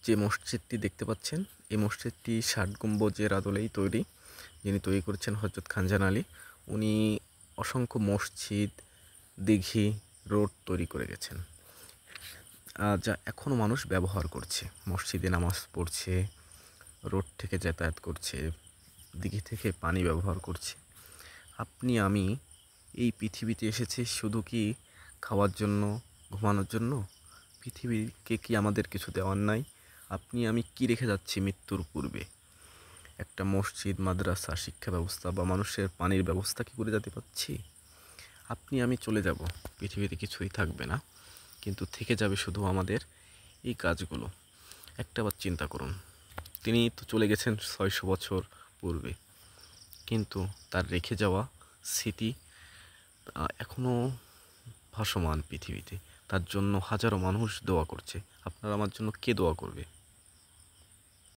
যে মসজিদটি দেখতে পাচ্ছেন, এই মসজিদটি ৬০ গম্বুজের আদলেই তৈরি। যিনি তৈরি করেছেন হযরত খানজাহান আলী। উনি অসংখ্য মসজিদ, দিঘি, রোড তৈরি করে গেছেন, যা এখনও মানুষ ব্যবহার করছে। মসজিদে নামাজ পড়ছে, রোড থেকে যাতায়াত করছে, দিঘি থেকে পানি ব্যবহার করছে। আপনি আমি এই পৃথিবীতে এসেছি শুধু কি খাওয়ার জন্য, ঘুমানোর জন্য? পৃথিবীকে কি আমাদের কিছু দেওয়ার নাই? আপনি আমি কি রেখে যাচ্ছি মৃত্যুর পূর্বে? একটা মসজিদ, মাদ্রাসা, শিক্ষা ব্যবস্থা বা মানুষের পানির ব্যবস্থা কি করে যেতে পারছি? আপনি আমি চলে যাব, পৃথিবীতে কিছুই থাকবে না, কিন্তু থেকে যাবে শুধু আমাদের এই কাজগুলো। একটাবার চিন্তা করুন, তিনি তো চলে গেছেন ৬০০ বছর পূর্বে, কিন্তু তার রেখে যাওয়া স্মৃতি এখনও ভাসমান পৃথিবীতে। তার জন্য হাজারো মানুষ দোয়া করছে। আপনার আমার জন্য কে দোয়া করবে?